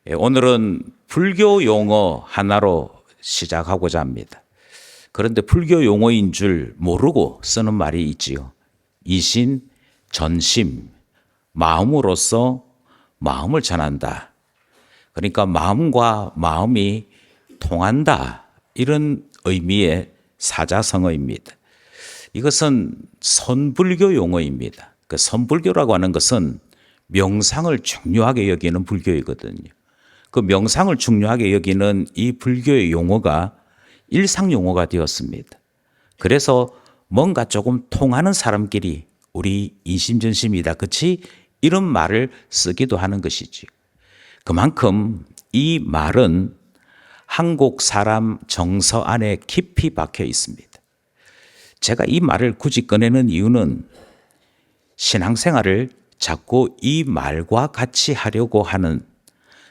오늘은 불교 용어 하나로 시작하고자 합니다. 그런데 불교 용어인 줄 모르고 쓰는 말이 있지요. 이신, 전심, 마음으로서 마음을 전한다. 그러니까 마음과 마음이 통한다. 이런 의미의 사자성어입니다. 이것은 선불교 용어입니다. 그 선불교라고 하는 것은 명상을 중요하게 여기는 불교이거든요. 그 명상을 중요하게 여기는 이 불교의 용어가 일상 용어가 되었습니다. 그래서 뭔가 조금 통하는 사람끼리 우리 이심전심이다. 그치? 이런 말을 쓰기도 하는 것이지. 그만큼 이 말은 한국 사람 정서 안에 깊이 박혀 있습니다. 제가 이 말을 굳이 꺼내는 이유는 신앙생활을 자꾸 이 말과 같이 하려고 하는,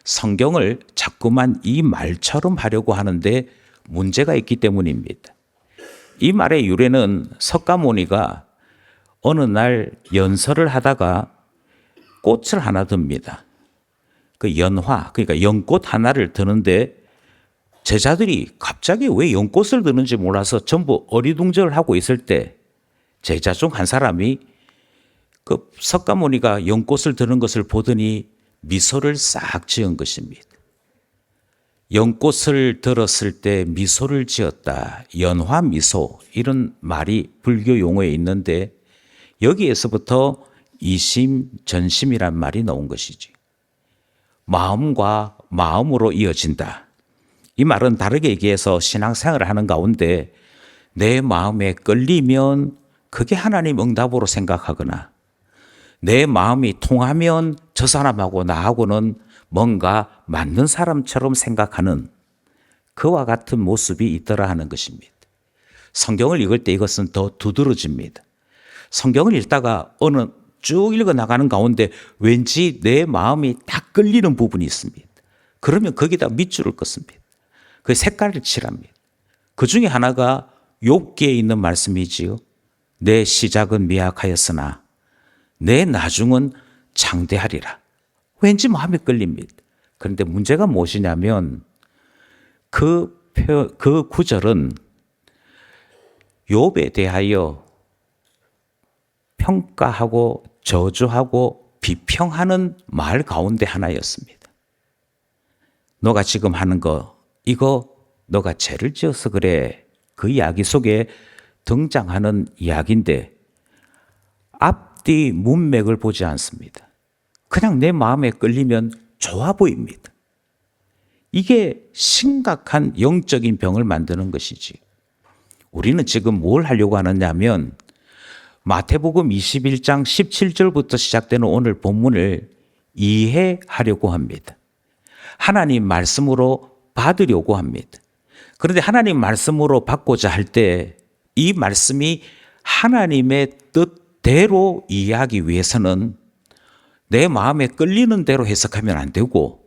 성경을 자꾸만 이 말처럼 하려고 하는데 문제가 있기 때문입니다. 이 말의 유래는 석가모니가 어느 날 연설을 하다가 꽃을 하나 듭니다. 그 연화, 그러니까 연꽃 하나를 드는데 제자들이 갑자기 왜 연꽃을 드는지 몰라서 전부 어리둥절을 하고 있을 때 제자 중 한 사람이 그 석가모니가 연꽃을 드는 것을 보더니 미소를 싹 지은 것입니다. 연꽃을 들었을 때 미소를 지었다. 연화미소, 이런 말이 불교 용어에 있는데 여기에서부터 이심, 전심이란 말이 나온 것이지. 마음과 마음으로 이어진다. 이 말은 다르게 얘기해서 신앙생활을 하는 가운데 내 마음에 끌리면 그게 하나님 응답으로 생각하거나 내 마음이 통하면 저 사람하고 나하고는 뭔가 맞는 사람처럼 생각하는 그와 같은 모습이 있더라 하는 것입니다. 성경을 읽을 때 이것은 더 두드러집니다. 성경을 읽다가 어느 쭉 읽어 나가는 가운데 왠지 내 마음이 딱 끌리는 부분이 있습니다. 그러면 거기다 밑줄을 긋습니다. 그 색깔을 칠합니다. 그 중에 하나가 욥기에 있는 말씀이지요. 내 시작은 미약하였으나 내 나중은 장대하리라. 왠지 마음에 끌립니다. 그런데 문제가 무엇이냐면 그 구절은 욥에 대하여 평가하고 저주하고 비평하는 말 가운데 하나였습니다. 너가 지금 하는 거 이거 너가 죄를 지어서 그래. 그 이야기 속에 등장하는 이야기인데 앞뒤 문맥을 보지 않습니다. 그냥 내 마음에 끌리면 좋아 보입니다. 이게 심각한 영적인 병을 만드는 것이지. 우리는 지금 뭘 하려고 하느냐면 마태복음 21장 17절부터 시작되는 오늘 본문을 이해하려고 합니다. 하나님 말씀으로 받으려고 합니다. 그런데 하나님 말씀으로 받고자 할 때 이 말씀이 하나님의 뜻대로 이해하기 위해서는 내 마음에 끌리는 대로 해석하면 안 되고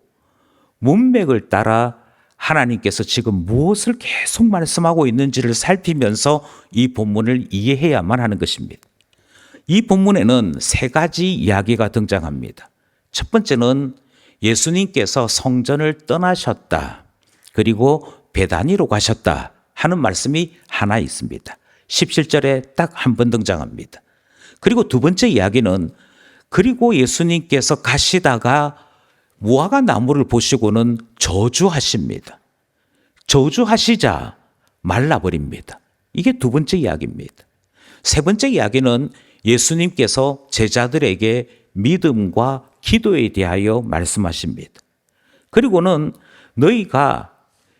문맥을 따라 하나님께서 지금 무엇을 계속 말씀하고 있는지를 살피면서 이 본문을 이해해야만 하는 것입니다. 이 본문에는 세 가지 이야기가 등장합니다. 첫 번째는 예수님께서 성전을 떠나셨다. 그리고 베다니로 가셨다 하는 말씀이 하나 있습니다. 17절에 딱 한 번 등장합니다. 그리고 두 번째 이야기는 그리고 예수님께서 가시다가 무화과 나무를 보시고는 저주하십니다. 저주하시자 말라버립니다. 이게 두 번째 이야기입니다. 세 번째 이야기는 예수님께서 제자들에게 믿음과 기도에 대하여 말씀하십니다. 그리고는 너희가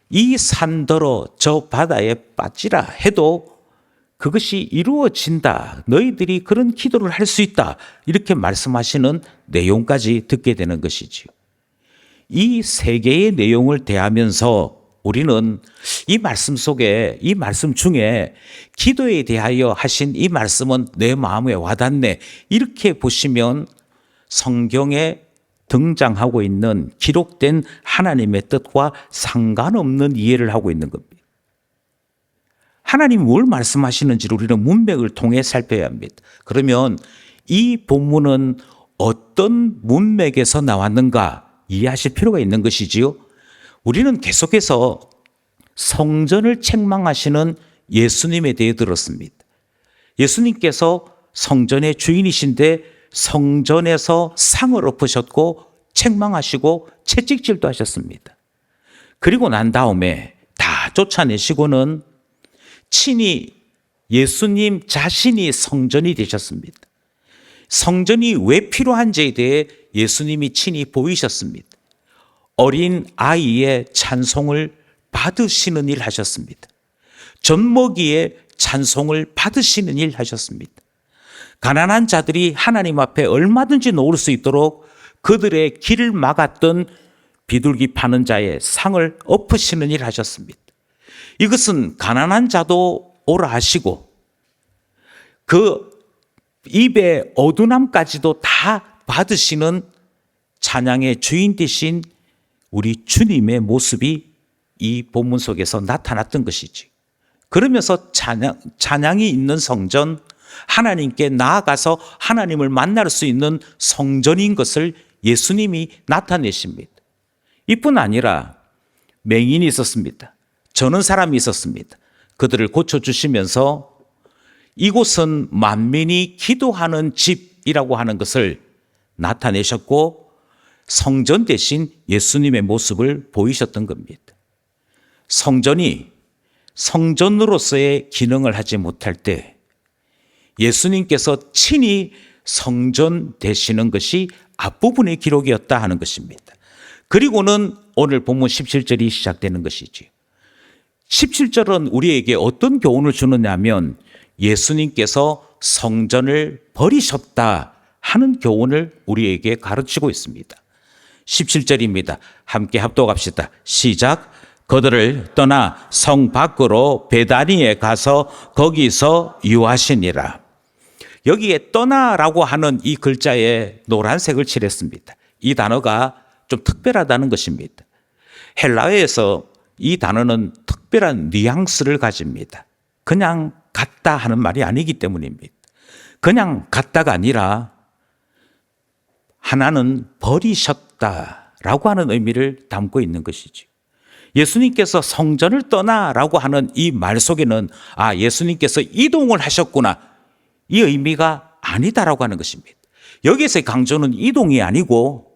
이 산더러 저 바다에 빠지라 해도 그것이 이루어진다. 너희들이 그런 기도를 할 수 있다. 이렇게 말씀하시는 내용까지 듣게 되는 것이지요. 이 세 개의 내용을 대하면서 우리는 이 말씀 속에, 이 말씀 중에 기도에 대하여 하신 이 말씀은 내 마음에 와닿네. 이렇게 보시면 성경에 등장하고 있는 기록된 하나님의 뜻과 상관없는 이해를 하고 있는 겁니다. 하나님이 뭘 말씀하시는지를 우리는 문맥을 통해 살펴야 합니다. 그러면 이 본문은 어떤 문맥에서 나왔는가? 이해하실 필요가 있는 것이지요. 우리는 계속해서 성전을 책망하시는 예수님에 대해 들었습니다. 예수님께서 성전의 주인이신데 성전에서 상을 엎으셨고 책망하시고 채찍질도 하셨습니다. 그리고 난 다음에 다 쫓아내시고는 친히 예수님 자신이 성전이 되셨습니다. 성전이 왜 필요한지에 대해 예수님이 친히 보이셨습니다. 어린 아이의 찬송을 받으시는 일 하셨습니다. 젖먹이의 찬송을 받으시는 일 하셨습니다. 가난한 자들이 하나님 앞에 얼마든지 놓을 수 있도록 그들의 길을 막았던 비둘기 파는 자의 상을 엎으시는 일 하셨습니다. 이것은 가난한 자도 오라 하시고 그 입의 어두남까지도 다 받으시는 찬양의 주인 되신 우리 주님의 모습이 이 본문 속에서 나타났던 것이지. 그러면서 찬양이 있는 성전, 하나님께 나아가서 하나님을 만날 수 있는 성전인 것을 예수님이 나타내십니다. 이뿐 아니라 맹인이 있었습니다. 저는 사람이 있었습니다. 그들을 고쳐주시면서 이곳은 만민이 기도하는 집이라고 하는 것을 나타내셨고 성전 대신 예수님의 모습을 보이셨던 겁니다. 성전이 성전으로서의 기능을 하지 못할 때 예수님께서 친히 성전 되시는 것이 앞부분의 기록이었다 하는 것입니다. 그리고는 오늘 본문 17절이 시작되는 것이지. 17절은 우리에게 어떤 교훈을 주느냐 하면 예수님께서 성전을 버리셨다 하는 교훈을 우리에게 가르치고 있습니다. 17절입니다. 함께 합독합시다. 시작. 그들을 떠나 성 밖으로 베다니에 가서 거기서 유하시니라. 여기에 떠나라고 하는 이 글자에 노란색을 칠했습니다. 이 단어가 좀 특별하다는 것입니다. 헬라어에서 이 단어는 특별한 뉘앙스를 가집니다. 그냥 갔다 하는 말이 아니기 때문입니다. 그냥 갔다가 아니라 하나는 버리셨다라고 하는 의미를 담고 있는 것이지. 예수님께서 성전을 떠나라고 하는 이 말 속에는 예수님께서 이동을 하셨구나 이 의미가 아니다라고 하는 것입니다. 여기에서의 강조는 이동이 아니고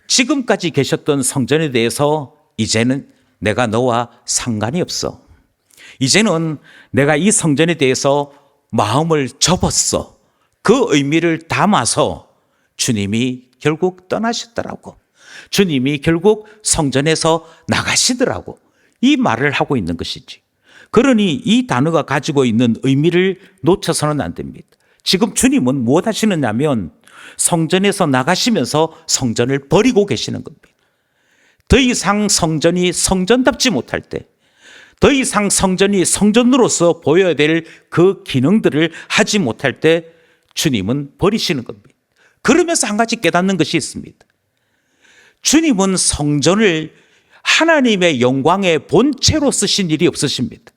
지금까지 계셨던 성전에 대해서 이제는 내가 너와 상관이 없어. 이제는 내가 이 성전에 대해서 마음을 접었어. 그 의미를 담아서 주님이 결국 떠나셨더라고. 주님이 결국 성전에서 나가시더라고. 이 말을 하고 있는 것이지. 그러니 이 단어가 가지고 있는 의미를 놓쳐서는 안 됩니다. 지금 주님은 무엇 하시느냐면 성전에서 나가시면서 성전을 버리고 계시는 겁니다. 더 이상 성전이 성전답지 못할 때, 더 이상 성전이 성전으로서 보여야 될 그 기능들을 하지 못할 때 주님은 버리시는 겁니다. 그러면서 한 가지 깨닫는 것이 있습니다. 주님은 성전을 하나님의 영광의 본체로 쓰신 일이 없으십니다.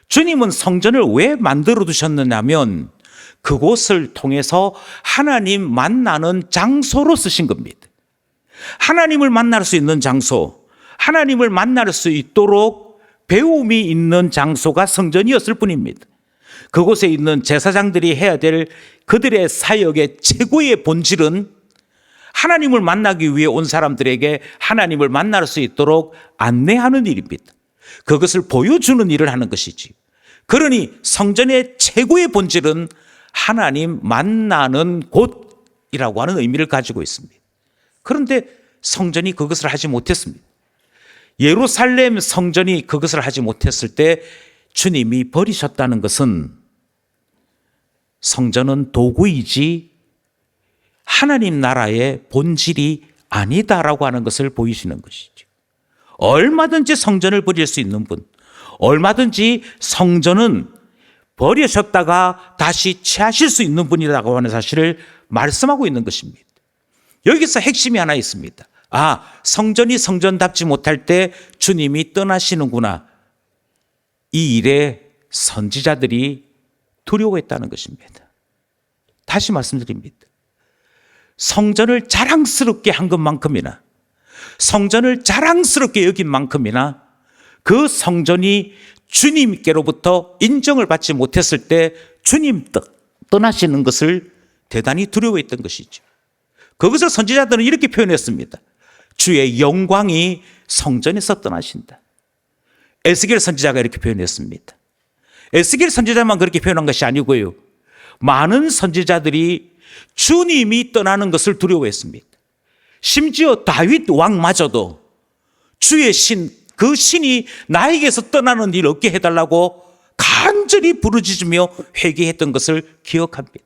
주님은 성전을 왜 만들어 두셨느냐면 그곳을 통해서 하나님 만나는 장소로 쓰신 겁니다. 하나님을 만날 수 있는 장소, 하나님을 만날 수 있도록 배움이 있는 장소가 성전이었을 뿐입니다. 그곳에 있는 제사장들이 해야 될 그들의 사역의 최고의 본질은 하나님을 만나기 위해 온 사람들에게 하나님을 만날 수 있도록 안내하는 일입니다. 그것을 보여주는 일을 하는 것이지. 그러니 성전의 최고의 본질은 하나님 만나는 곳이라고 하는 의미를 가지고 있습니다. 그런데 성전이 그것을 하지 못했습니다. 예루살렘 성전이 그것을 하지 못했을 때 주님이 버리셨다는 것은 성전은 도구이지 하나님 나라의 본질이 아니다라고 하는 것을 보이시는 것이죠. 얼마든지 성전을 버릴 수 있는 분, 얼마든지 성전은 버리셨다가 다시 취하실 수 있는 분이라고 하는 사실을 말씀하고 있는 것입니다. 여기서 핵심이 하나 있습니다. 성전이 성전답지 못할 때 주님이 떠나시는구나. 이 일에 선지자들이 두려워했다는 것입니다. 다시 말씀드립니다. 성전을 자랑스럽게 한 것만큼이나 성전을 자랑스럽게 여긴 만큼이나 그 성전이 주님께로부터 인정을 받지 못했을 때 주님 떠나시는 것을 대단히 두려워했던 것이죠. 그것을 선지자들은 이렇게 표현했습니다. 주의 영광이 성전에서 떠나신다. 에스겔 선지자가 이렇게 표현했습니다. 에스겔 선지자만 그렇게 표현한 것이 아니고요, 많은 선지자들이 주님이 떠나는 것을 두려워했습니다. 심지어 다윗 왕마저도 주의 신, 그 신이 나에게서 떠나는 일 없게 해달라고 간절히 부르짖으며 회개했던 것을 기억합니다.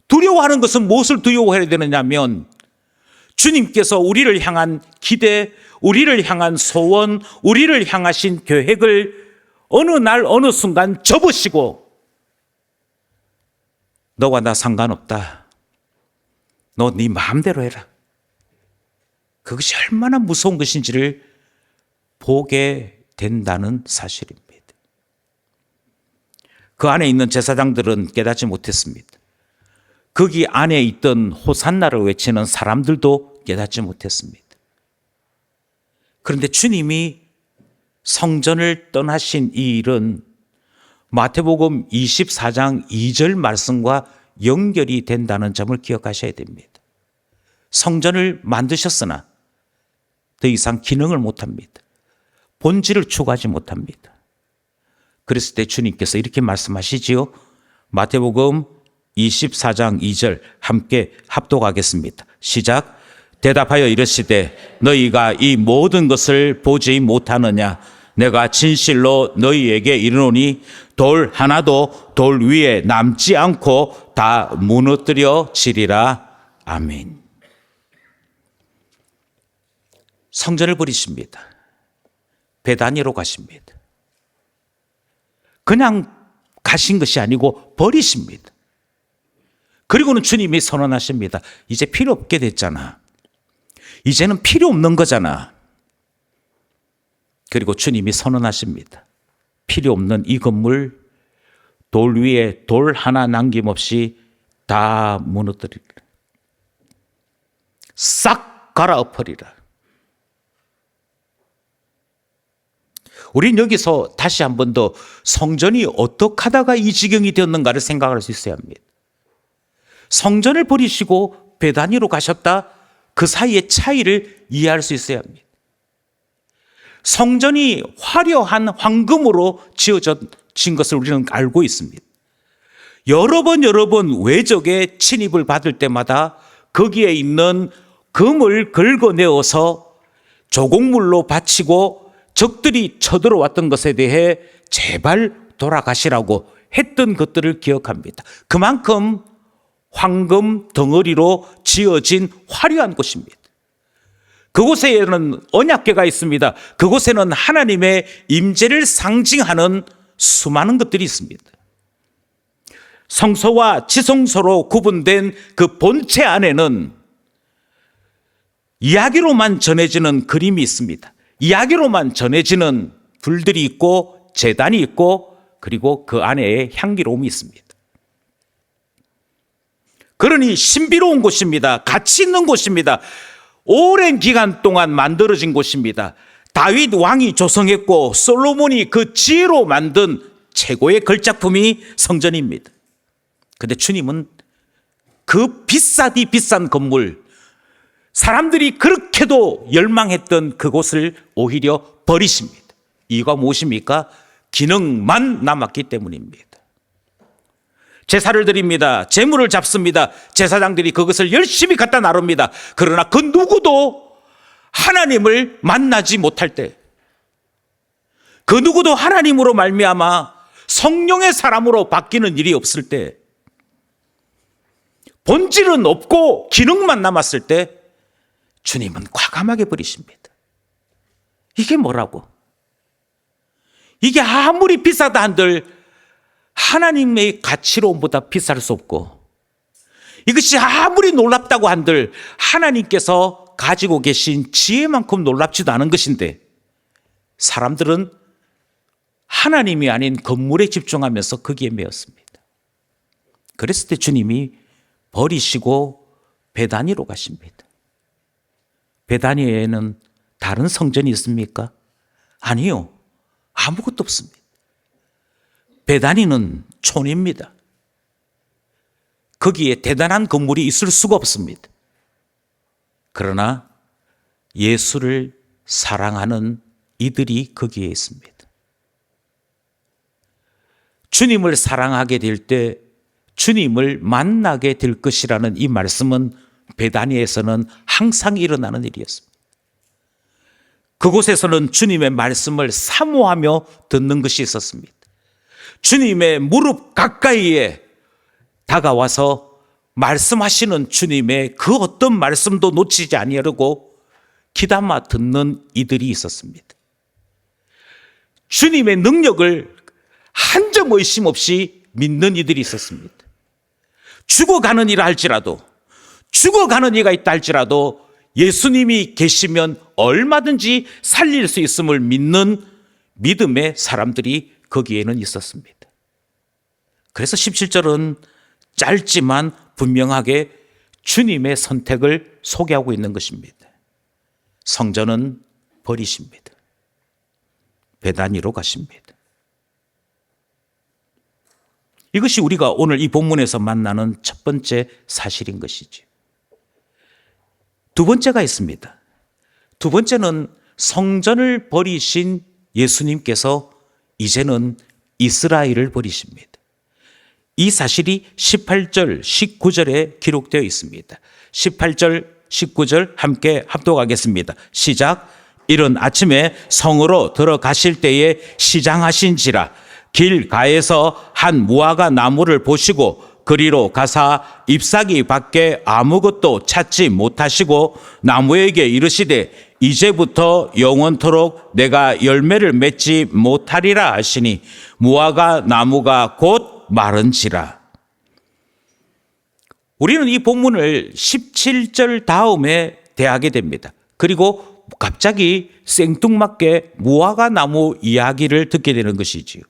두려워하는 것은 무엇을 두려워해야 되느냐면 주님께서 우리를 향한 기대, 우리를 향한 소원, 우리를 향하신 계획을 어느 날 어느 순간 접으시고 너와 나 상관없다, 너 네 마음대로 해라, 그것이 얼마나 무서운 것인지를 보게 된다는 사실입니다. 그 안에 있는 제사장들은 깨닫지 못했습니다. 거기 안에 있던 호산나를 외치는 사람들도 깨닫지 못했습니다. 그런데 주님이 성전을 떠나신 이 일은 마태복음 24장 2절 말씀과 연결이 된다는 점을 기억하셔야 됩니다. 성전을 만드셨으나 더 이상 기능을 못합니다. 본질을 추구하지 못합니다. 그랬을 때 주님께서 이렇게 말씀하시지요. 마태복음 24장 2절 함께 합독하겠습니다. 시작. 대답하여 이르시되 너희가 이 모든 것을 보지 못하느냐? 내가 진실로 너희에게 이르노니 돌 하나도 돌 위에 남지 않고 다 무너뜨려지리라. 아멘. 성전을 버리십니다. 베다니로 가십니다. 그냥 가신 것이 아니고 버리십니다. 그리고는 주님이 선언하십니다. 이제 필요 없게 됐잖아. 이제는 필요 없는 거잖아. 그리고 주님이 선언하십니다. 필요 없는 이 건물 돌 위에 돌 하나 남김없이 다 무너뜨리리라. 싹 갈아엎으리라. 우린 여기서 다시 한 번 더 성전이 어떻게 하다가 이 지경이 되었는가를 생각할 수 있어야 합니다. 성전을 버리시고 베다니로 가셨다, 그 사이의 차이를 이해할 수 있어야 합니다. 성전이 화려한 황금으로 지어진 것을 우리는 알고 있습니다. 여러 번 외적의 침입을 받을 때마다 거기에 있는 금을 긁어내어서 조곡물로 바치고 적들이 쳐들어왔던 것에 대해 제발 돌아가시라고 했던 것들을 기억합니다. 그만큼 황금 덩어리로 지어진 화려한 곳입니다. 그곳에는 언약궤가 있습니다. 그곳에는 하나님의 임재를 상징하는 수많은 것들이 있습니다. 성소와 지성소로 구분된 그 본체 안에는 이야기로만 전해지는 그림이 있습니다. 이야기로만 전해지는 불들이 있고 제단이 있고 그리고 그 안에 향기로움이 있습니다. 그러니 신비로운 곳입니다. 가치 있는 곳입니다. 오랜 기간 동안 만들어진 곳입니다. 다윗 왕이 조성했고 솔로몬이 그 지혜로 만든 최고의 걸작품이 성전입니다. 그런데 주님은 그 비싸디 비싼 건물, 사람들이 그렇게도 열망했던 그곳을 오히려 버리십니다. 이유가 무엇입니까? 기능만 남았기 때문입니다. 제사를 드립니다. 제물을 잡습니다. 제사장들이 그것을 열심히 갖다 나릅니다. 그러나 그 누구도 하나님을 만나지 못할 때, 그 누구도 하나님으로 말미암아 성령의 사람으로 바뀌는 일이 없을 때, 본질은 없고 기능만 남았을 때 주님은 과감하게 버리십니다. 이게 뭐라고? 이게 아무리 비싸다 한들 하나님의 가치로보다 비쌀 수 없고, 이것이 아무리 놀랍다고 한들 하나님께서 가지고 계신 지혜만큼 놀랍지도 않은 것인데 사람들은 하나님이 아닌 건물에 집중하면서 거기에 매였습니다. 그랬을 때 주님이 버리시고 베다니로 가십니다. 베다니에는 다른 성전이 있습니까? 아니요. 아무것도 없습니다. 베다니는 촌입니다. 거기에 대단한 건물이 있을 수가 없습니다. 그러나 예수를 사랑하는 이들이 거기에 있습니다. 주님을 사랑하게 될 때 주님을 만나게 될 것이라는 이 말씀은 베다니에서는 항상 일어나는 일이었습니다. 그곳에서는 주님의 말씀을 사모하며 듣는 것이 있었습니다. 주님의 무릎 가까이에 다가와서 말씀하시는 주님의 그 어떤 말씀도 놓치지 아니하려고 귀담아 듣는 이들이 있었습니다. 주님의 능력을 한 점 의심 없이 믿는 이들이 있었습니다. 죽어가는 이라 할지라도, 죽어가는 이가 있다 할지라도 예수님이 계시면 얼마든지 살릴 수 있음을 믿는 믿음의 사람들이 거기에는 있었습니다. 그래서 17절은 짧지만 분명하게 주님의 선택을 소개하고 있는 것입니다. 성전은 버리십니다. 베다니로 가십니다. 이것이 우리가 오늘 이 본문에서 만나는 첫 번째 사실인 것이죠. 두 번째가 있습니다. 두 번째는 성전을 버리신 예수님께서 이제는 이스라엘을 버리십니다. 이 사실이 18절, 19절에 기록되어 있습니다. 18절, 19절 함께 합독하겠습니다. 시작. 이른 아침에 성으로 들어가실 때에 시장하신지라 길가에서 한 무화과 나무를 보시고 그리로 가사 잎사귀 밖에 아무것도 찾지 못하시고 나무에게 이르시되 이제부터 영원토록 내가 열매를 맺지 못하리라 하시니 무화과 나무가 곧 마른지라. 우리는 이 본문을 17절 다음에 대하게 됩니다. 그리고 갑자기 생뚱맞게 무화과 나무 이야기를 듣게 되는 것이지요.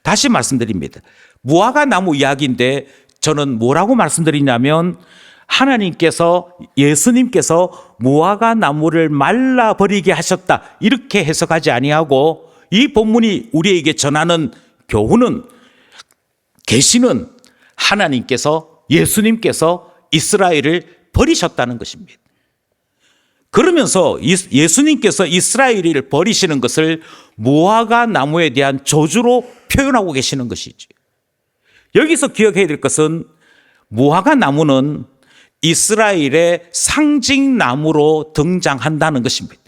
다시 말씀드립니다. 무화과 나무 이야기인데 저는 뭐라고 말씀드리냐면 예수님께서 무화과 나무를 말라버리게 하셨다 이렇게 해석하지 아니하고 이 본문이 우리에게 전하는 교훈은 계시는 예수님께서 이스라엘을 버리셨다는 것입니다. 그러면서 예수님께서 이스라엘을 버리시는 것을 무화과 나무에 대한 저주로 표현하고 계시는 것이죠. 여기서 기억해야 될 것은 무화과 나무는 이스라엘의 상징나무로 등장한다는 것입니다.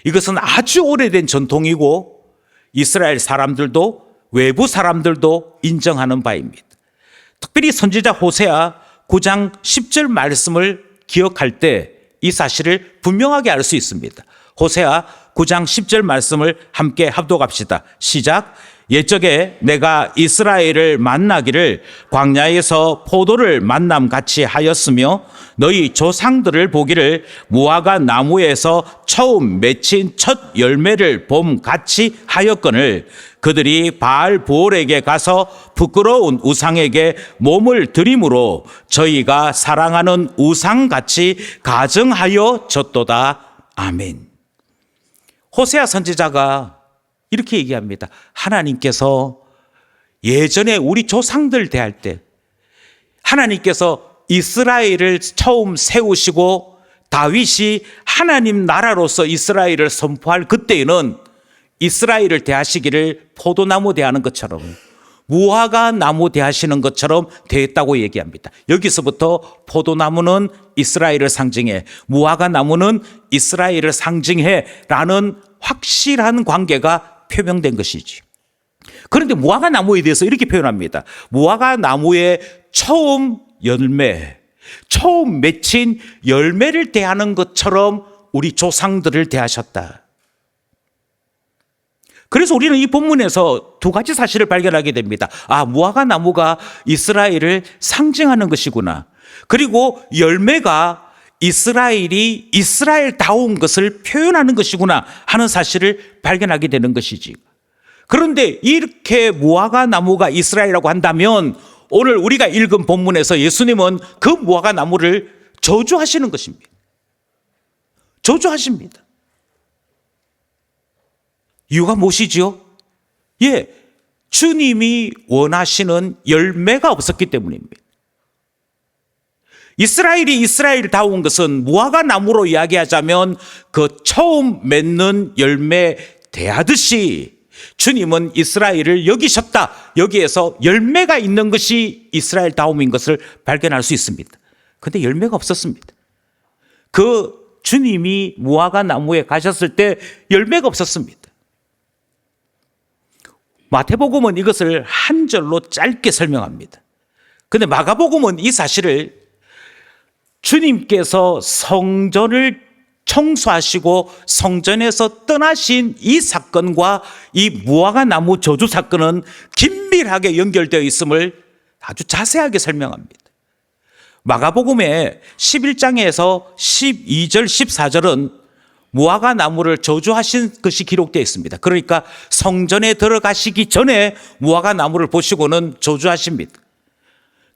이것은 아주 오래된 전통이고 이스라엘 사람들도 외부 사람들도 인정하는 바입니다. 특별히 선지자 호세아 9장 10절 말씀을 기억할 때 이 사실을 분명하게 알 수 있습니다. 호세아 9장 10절 말씀을 함께 합독합시다. 시작. 옛적에 내가 이스라엘을 만나기를 광야에서 포도를 만남같이 하였으며 너희 조상들을 보기를 무화과 나무에서 처음 맺힌 첫 열매를 봄같이 하였거늘 그들이 바알보올에게 가서 부끄러운 우상에게 몸을 드림으로 저희가 사랑하는 우상같이 가증하여 졌도다. 아멘. 호세아 선지자가 이렇게 얘기합니다. 하나님께서 예전에 우리 조상들 대할 때 하나님께서 이스라엘을 처음 세우시고 다윗이 하나님 나라로서 이스라엘을 선포할 그때에는 이스라엘을 대하시기를 포도나무 대하는 것처럼 무화과 나무 대하시는 것처럼 대했다고 얘기합니다. 여기서부터 포도나무는 이스라엘을 상징해, 무화과 나무는 이스라엘을 상징해 라는 확실한 관계가 표명된 것이지. 그런데 무화과 나무에 대해서 이렇게 표현합니다. 무화과 나무의 처음 맺힌 열매를 대하는 것처럼 우리 조상들을 대하셨다. 그래서 우리는 이 본문에서 두 가지 사실을 발견하게 됩니다. 무화과 나무가 이스라엘을 상징하는 것이구나. 그리고 열매가 이스라엘이 이스라엘다운 것을 표현하는 것이구나 하는 사실을 발견하게 되는 것이지. 그런데 이렇게 무화과 나무가 이스라엘이라고 한다면 오늘 우리가 읽은 본문에서 예수님은 그 무화과 나무를 저주하시는 것입니다. 저주하십니다. 이유가 무엇이지요? 주님이 원하시는 열매가 없었기 때문입니다. 이스라엘이 이스라엘다운 것은 무화과 나무로 이야기하자면 그 처음 맺는 열매 대하듯이 주님은 이스라엘을 여기셨다. 여기에서 열매가 있는 것이 이스라엘다움인 것을 발견할 수 있습니다. 그런데 열매가 없었습니다. 그 주님이 무화과 나무에 가셨을 때 열매가 없었습니다. 마태복음은 이것을 한 절로 짧게 설명합니다. 그런데 마가복음은 이 사실을 주님께서 성전을 청소하시고 성전에서 떠나신 이 사건과 이 무화과 나무 저주 사건은 긴밀하게 연결되어 있음을 아주 자세하게 설명합니다. 마가복음의 11장에서 12절, 14절은 무화과 나무를 저주하신 것이 기록되어 있습니다. 그러니까 성전에 들어가시기 전에 무화과 나무를 보시고는 저주하십니다.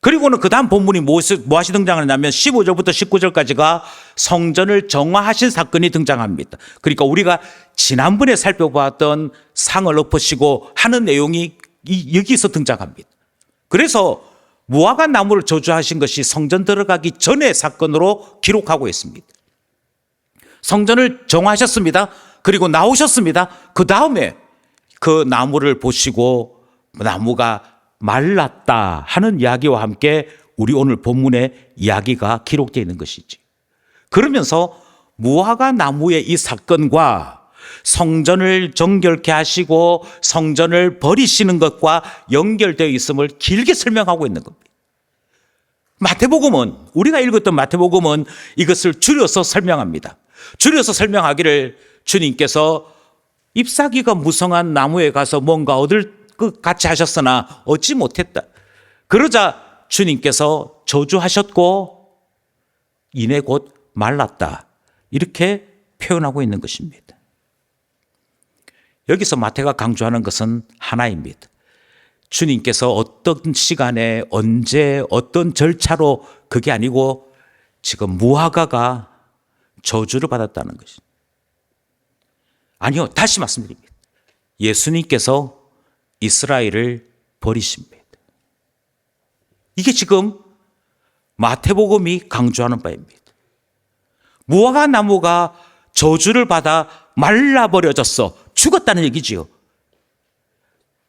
그리고는 그 다음 본문이 무엇이 등장하냐면 15절부터 19절까지가 성전을 정화하신 사건이 등장합니다. 그러니까 우리가 지난번에 살펴봤던 상을 엎으시고 하는 내용이 여기서 등장합니다. 그래서 무화과 나무를 저주하신 것이 성전 들어가기 전의 사건으로 기록하고 있습니다. 성전을 정화하셨습니다. 그리고 나오셨습니다. 그 다음에 그 나무를 보시고 나무가 말랐다 하는 이야기와 함께 우리 오늘 본문의 이야기가 기록되어 있는 것이지. 그러면서 무화과 나무의 이 사건과 성전을 정결케 하시고 성전을 버리시는 것과 연결되어 있음을 길게 설명하고 있는 겁니다. 마태복음은, 우리가 읽었던 마태복음은 이것을 줄여서 설명합니다. 줄여서 설명하기를 주님께서 잎사귀가 무성한 나무에 가서 뭔가 얻을 것 같이 하셨으나 얻지 못했다. 그러자 주님께서 저주하셨고 이내 곧 말랐다. 이렇게 표현하고 있는 것입니다. 여기서 마태가 강조하는 것은 하나입니다. 주님께서 어떤 시간에 언제 어떤 절차로 그게 아니고 지금 무화과가 저주를 받았다는 것입니다. 아니요, 다시 말씀드립니다. 예수님께서 이스라엘을 버리십니다. 이게 지금 마태복음이 강조하는 바입니다. 무화과 나무가 저주를 받아 말라버려졌어. 죽었다는 얘기지요.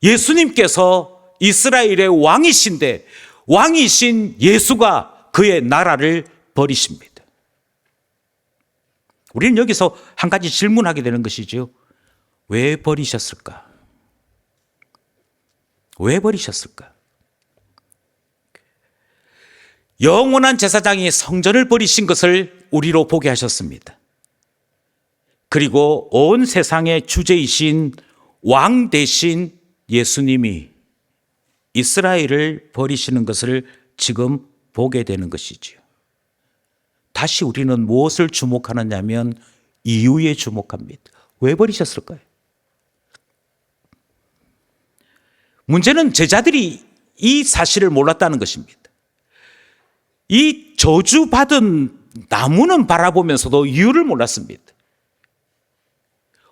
예수님께서 이스라엘의 왕이신데 왕이신 예수가 그의 나라를 버리십니다. 우리는 여기서 한 가지 질문하게 되는 것이지요. 왜 버리셨을까? 왜 버리셨을까? 영원한 제사장이 성전을 버리신 것을 우리로 보게 하셨습니다. 그리고 온 세상의 주제이신 왕 대신 예수님이 이스라엘을 버리시는 것을 지금 보게 되는 것이지요. 다시 우리는 무엇을 주목하느냐면 이유에 주목합니다. 왜 버리셨을까요? 문제는 제자들이 이 사실을 몰랐다는 것입니다. 이 저주받은 나무는 바라보면서도 이유를 몰랐습니다.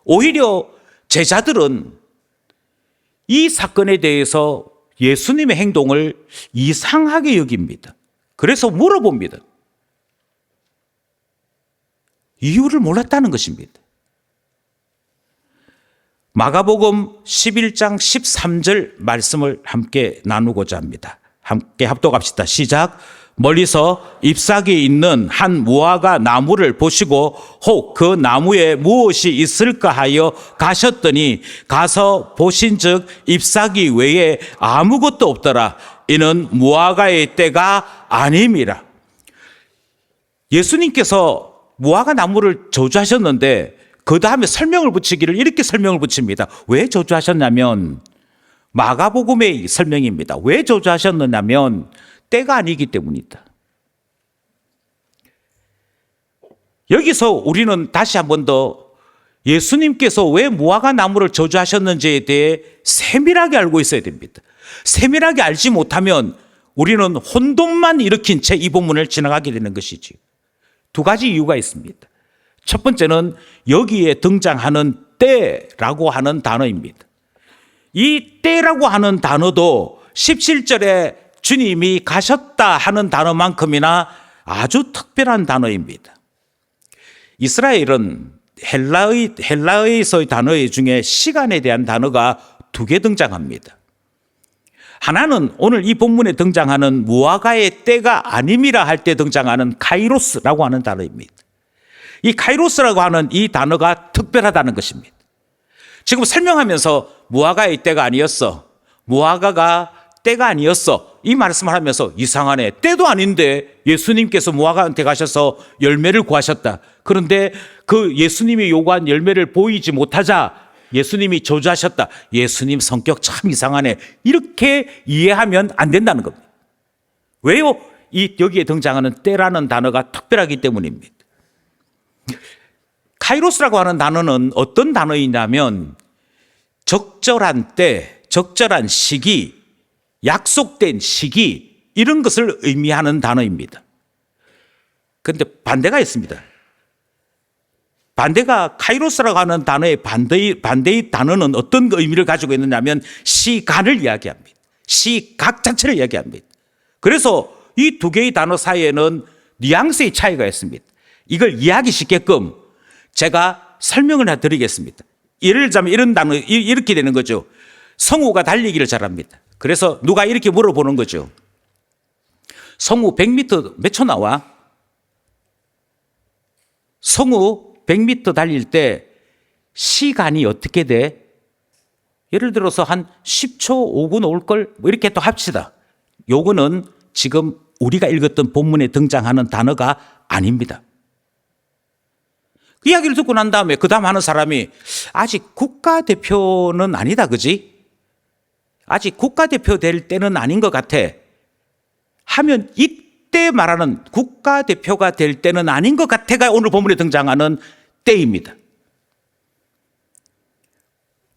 오히려 제자들은 이 사건에 대해서 예수님의 행동을 이상하게 여깁니다. 그래서 물어봅니다. 이유를 몰랐다는 것입니다. 마가복음 11장 13절 말씀을 함께 나누고자 합니다. 함께 합독합시다. 시작. 멀리서 잎사귀 있는 한 무화과 나무를 보시고 혹 그 나무에 무엇이 있을까 하여 가셨더니 가서 보신즉 잎사귀 외에 아무것도 없더라. 이는 무화과의 때가 아님이라. 예수님께서 무화과 나무를 저주하셨는데 그 다음에 설명을 붙이기를 이렇게 설명을 붙입니다. 왜 저주하셨냐면 마가복음의 설명입니다. 왜 저주하셨느냐면 때가 아니기 때문이다. 여기서 우리는 다시 한 번 더 예수님께서 왜 무화과 나무를 저주하셨는지에 대해 세밀하게 알고 있어야 됩니다. 세밀하게 알지 못하면 우리는 혼돈만 일으킨 채 이 본문을 지나가게 되는 것이지. 두 가지 이유가 있습니다. 첫 번째는 여기에 등장하는 때라고 하는 단어입니다. 이 때라고 하는 단어도 17절에 주님이 가셨다 하는 단어만큼이나 아주 특별한 단어입니다. 이스라엘은 헬라어에서의 단어 중에 시간에 대한 단어가 두 개 등장합니다. 하나는 오늘 이 본문에 등장하는 무화과의 때가 아님이라 할 때 등장하는 카이로스라고 하는 단어입니다. 이 카이로스라고 하는 이 단어가 특별하다는 것입니다. 지금 설명하면서 무화과의 때가 아니었어, 무화과가 때가 아니었어, 이 말씀을 하면서 이상하네, 때도 아닌데 예수님께서 무화과한테 가셔서 열매를 구하셨다. 그런데 그 예수님이 요구한 열매를 보이지 못하자 예수님이 저주하셨다. 예수님 성격 참 이상하네. 이렇게 이해하면 안 된다는 겁니다. 왜요? 여기에 등장하는 때라는 단어가 특별하기 때문입니다. 카이로스라고 하는 단어는 어떤 단어이냐면 적절한 때, 적절한 시기, 약속된 시기, 이런 것을 의미하는 단어입니다. 그런데 반대가 있습니다. 반대가 카이로스라고 하는 단어의 반대의 단어는 어떤 의미를 가지고 있느냐면 시간을 이야기합니다. 시각 자체를 이야기합니다. 그래서 이 두 개의 단어 사이에는 뉘앙스의 차이가 있습니다. 이걸 이해하기 쉽게끔 제가 설명을 해드리겠습니다. 예를 들자면 이런 단어, 이렇게 되는 거죠. 성우가 달리기를 잘합니다. 그래서 누가 이렇게 물어보는 거죠. 성우 100m 몇 초 나와? 성우 100m 달릴 때 시간이 어떻게 돼? 예를 들어서 한 10초, 5분 올걸? 뭐 이렇게 또 합시다. 요거는 지금 우리가 읽었던 본문에 등장하는 단어가 아닙니다. 그 이야기를 듣고 난 다음에 그 다음 하는 사람이 아직 국가대표는 아니다, 그지? 아직 국가대표 될 때는 아닌 것 같아 하면 이때 말하는 국가대표가 될 때는 아닌 것 같아가 오늘 본문에 등장하는 때입니다.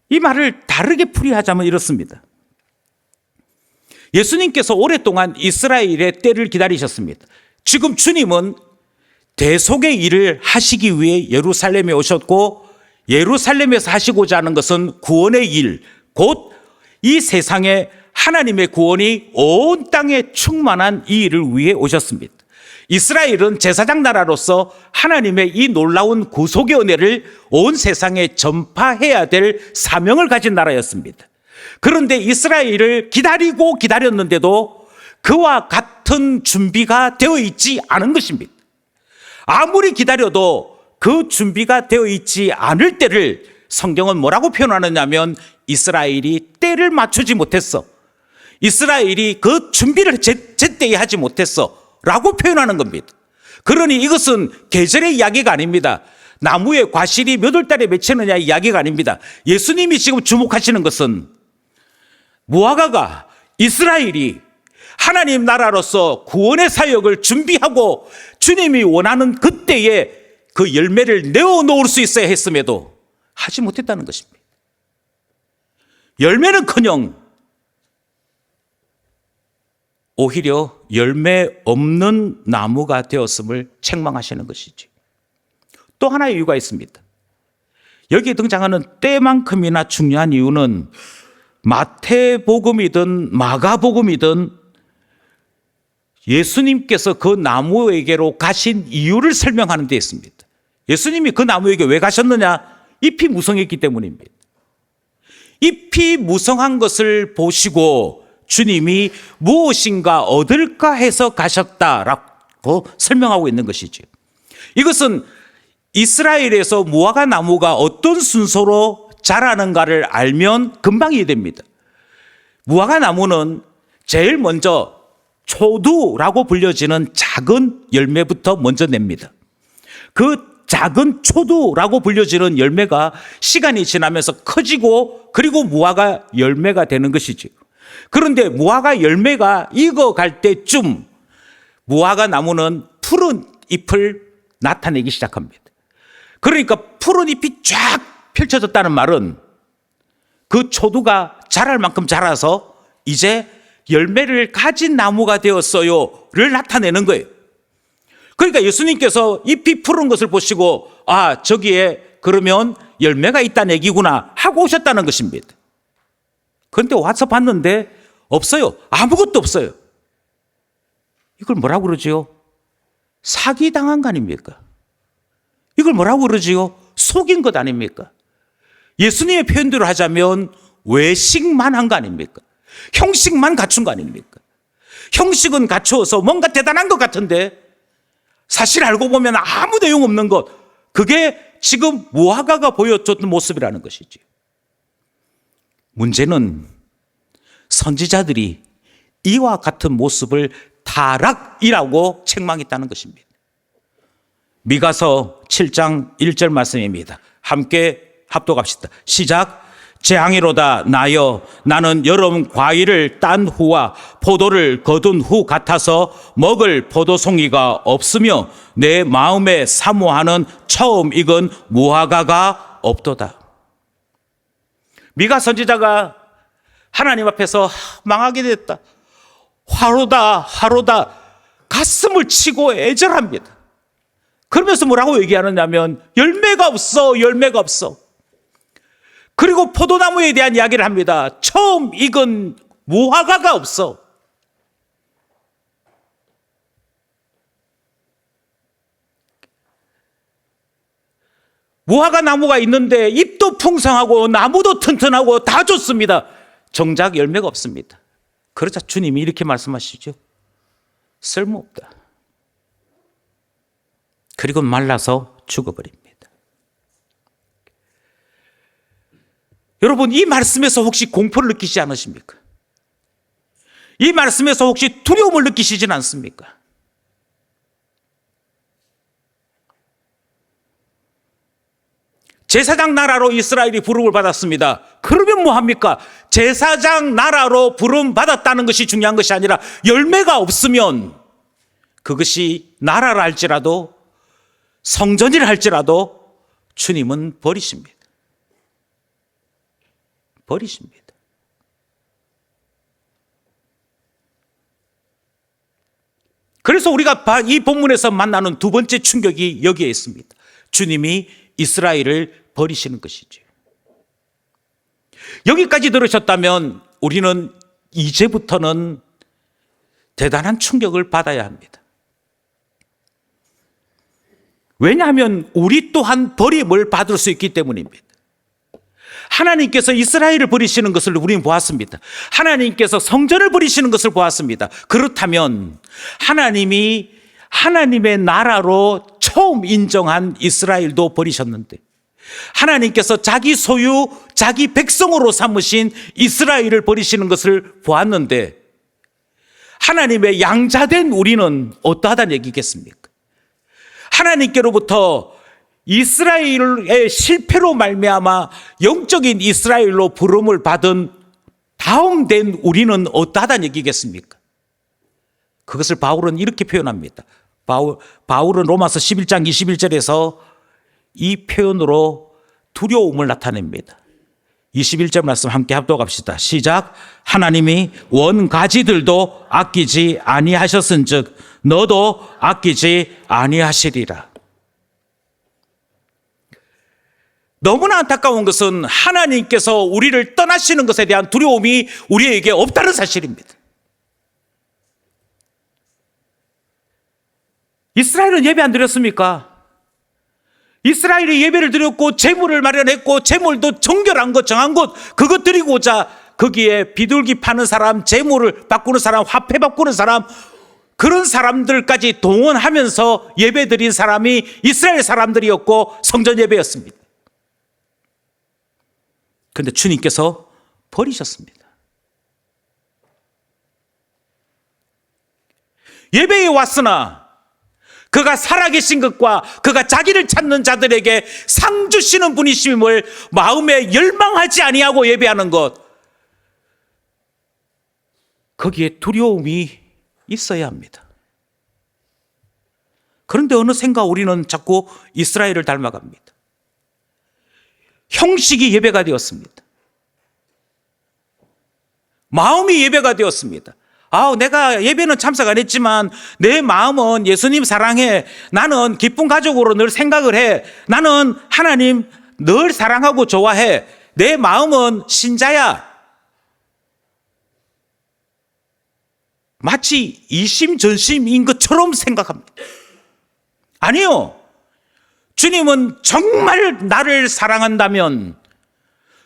이 말을 다르게 풀이하자면 이렇습니다. 예수님께서 오랫동안 이스라엘의 때를 기다리셨습니다. 지금 주님은 대속의 일을 하시기 위해 예루살렘에 오셨고 예루살렘에서 하시고자 하는 것은 구원의 일, 곧 이 세상에 하나님의 구원이 온 땅에 충만한 이 일을 위해 오셨습니다. 이스라엘은 제사장 나라로서 하나님의 이 놀라운 구속의 은혜를 온 세상에 전파해야 될 사명을 가진 나라였습니다. 그런데 이스라엘을 기다리고 기다렸는데도 그와 같은 준비가 되어 있지 않은 것입니다. 아무리 기다려도 그 준비가 되어 있지 않을 때를 성경은 뭐라고 표현하느냐면 이스라엘이 때를 맞추지 못했어, 이스라엘이 그 준비를 제때에 하지 못했어 라고 표현하는 겁니다. 그러니 이것은 계절의 이야기가 아닙니다. 나무의 과실이 몇 월 달에 맺히느냐 이야기가 아닙니다. 예수님이 지금 주목하시는 것은 무화과가, 이스라엘이 하나님 나라로서 구원의 사역을 준비하고 주님이 원하는 그때에 그 열매를 내어놓을 수 있어야 했음에도 하지 못했다는 것입니다. 열매는커녕 오히려 열매 없는 나무가 되었음을 책망하시는 것이지. 또 하나의 이유가 있습니다. 여기에 등장하는 때만큼이나 중요한 이유는 마태복음이든 마가복음이든 예수님께서 그 나무에게로 가신 이유를 설명하는 데 있습니다. 예수님이 그 나무에게 왜 가셨느냐? 잎이 무성했기 때문입니다. 잎이 무성한 것을 보시고 주님이 무엇인가 얻을까 해서 가셨다라고 설명하고 있는 것이죠. 이것은 이스라엘에서 무화과 나무가 어떤 순서로 자라는가를 알면 금방 이해됩니다. 무화과 나무는 제일 먼저 초두라고 불려지는 작은 열매부터 먼저 냅니다. 그 작은 초두라고 불려지는 열매가 시간이 지나면서 커지고 그리고 무화과 열매가 되는 것이죠. 그런데 무화과 열매가 익어갈 때쯤 무화과 나무는 푸른 잎을 나타내기 시작합니다. 그러니까 푸른 잎이 쫙 펼쳐졌다는 말은 그 초두가 자랄 만큼 자라서 이제 열매를 가진 나무가 되었어요를 나타내는 거예요. 그러니까 예수님께서 잎이 푸른 것을 보시고 아, 저기에 그러면 열매가 있다는 얘기구나 하고 오셨다는 것입니다. 그런데 와서 봤는데 없어요. 아무것도 없어요. 이걸 뭐라고 그러지요? 사기당한 거 아닙니까? 이걸 뭐라고 그러지요? 속인 것 아닙니까? 예수님의 표현대로 하자면 외식만 한 거 아닙니까? 형식만 갖춘 거 아닙니까? 형식은 갖추어서 뭔가 대단한 것 같은데 사실 알고 보면 아무 내용 없는 것, 그게 지금 무화과가 보여줬던 모습이라는 것이지. 문제는 선지자들이 이와 같은 모습을 타락이라고 책망했다는 것입니다. 미가서 7장 1절 말씀입니다. 함께 합독합시다. 시작. 재앙이로다 나여 나는 여름 과일을 딴 후와 포도를 거둔 후 같아서 먹을 포도송이가 없으며 내 마음에 사모하는 처음 익은 무화과가 없도다. 미가 선지자가 하나님 앞에서 망하게 됐다, 화로다 가슴을 치고 애절합니다. 그러면서 뭐라고 얘기하느냐면 열매가 없어. 그리고 포도나무에 대한 이야기를 합니다. 처음 익은 무화과가 없어. 무화과 나무가 있는데 잎도 풍성하고 나무도 튼튼하고 다 좋습니다. 정작 열매가 없습니다. 그러자 주님이 이렇게 말씀하시죠. 쓸모없다. 그리고 말라서 죽어버립니다. 여러분, 이 말씀에서 혹시 공포를 느끼지 않으십니까? 이 말씀에서 혹시 두려움을 느끼시진 않습니까? 제사장 나라로 이스라엘이 부름을 받았습니다. 그러면 뭐합니까? 제사장 나라로 부름 받았다는 것이 중요한 것이 아니라 열매가 없으면 그것이 나라라 할지라도 성전이라 할지라도 주님은 버리십니다. 그래서 우리가 이 본문에서 만나는 두 번째 충격이 여기에 있습니다. 주님이 이스라엘을 버리시는 것이죠. 여기까지 들으셨다면 우리는 이제부터는 대단한 충격을 받아야 합니다. 왜냐하면 우리 또한 버림을 받을 수 있기 때문입니다. 하나님께서 이스라엘을 버리시는 것을 우리는 보았습니다. 하나님께서 성전을 버리시는 것을 보았습니다. 그렇다면 하나님이 하나님의 나라로 처음 인정한 이스라엘도 버리셨는데, 하나님께서 자기 소유, 자기 백성으로 삼으신 이스라엘을 버리시는 것을 보았는데, 하나님의 양자된 우리는 어떠하다는 얘기겠습니까? 하나님께로부터 이스라엘의 실패로 말미암아 영적인 이스라엘로 부름을 받은 다음된 우리는 어떠하다는 얘기겠습니까? 그것을 바울은 이렇게 표현합니다. 바울은 로마서 11장 21절에서 이 표현으로 두려움을 나타냅니다. 21절 말씀 함께 합독합시다. 시작. 하나님이 원가지들도 아끼지 아니하셨은즉 너도 아끼지 아니하시리라. 너무나 안타까운 것은 하나님께서 우리를 떠나시는 것에 대한 두려움이 우리에게 없다는 사실입니다. 이스라엘은 예배 안 드렸습니까? 이스라엘이 예배를 드렸고 제물을 마련했고 제물도 정결한 것, 정한 것, 그것 드리고자 거기에 비둘기 파는 사람, 제물을 바꾸는 사람, 화폐 바꾸는 사람, 그런 사람들까지 동원하면서 예배 드린 사람이 이스라엘 사람들이었고 성전 예배였습니다. 그런데 주님께서 버리셨습니다. 예배에 왔으나 그가 살아계신 것과 그가 자기를 찾는 자들에게 상 주시는 분이심을 마음에 열망하지 아니하고 예배하는 것, 거기에 두려움이 있어야 합니다. 그런데 어느샌가 우리는 자꾸 이스라엘을 닮아갑니다. 형식이 예배가 되었습니다. 마음이 예배가 되었습니다. 내가 예배는 참석 안 했지만 내 마음은 예수님 사랑해. 나는 기쁜 가족으로 늘 생각을 해. 나는 하나님 늘 사랑하고 좋아해. 내 마음은 신자야. 마치 이심전심인 것처럼 생각합니다. 아니요. 주님은 정말 나를 사랑한다면,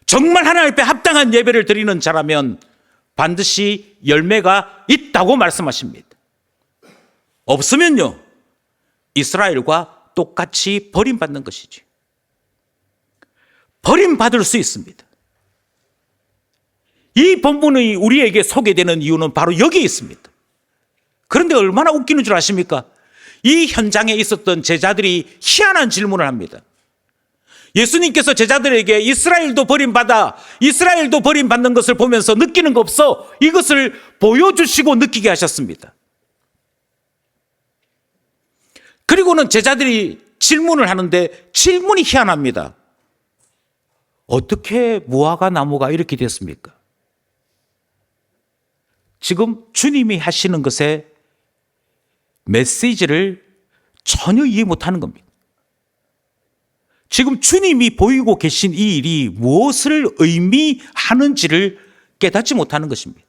정말 하나님 앞에 합당한 예배를 드리는 자라면 반드시 열매가 있다고 말씀하십니다. 없으면요, 이스라엘과 똑같이 버림받는 것이지. 버림받을 수 있습니다. 이 본문이 우리에게 소개되는 이유는 바로 여기에 있습니다. 그런데 얼마나 웃기는 줄 아십니까? 이 현장에 있었던 제자들이 희한한 질문을 합니다. 예수님께서 제자들에게 이스라엘도 버림받는 것을 보면서 느끼는 거 없어? 이것을 보여주시고 느끼게 하셨습니다. 그리고는 제자들이 질문을 하는데 질문이 희한합니다. 어떻게 무화과 나무가 이렇게 됐습니까? 지금 주님이 하시는 것에 메시지를 전혀 이해 못하는 겁니다. 지금 주님이 보이고 계신 이 일이 무엇을 의미하는지를 깨닫지 못하는 것입니다.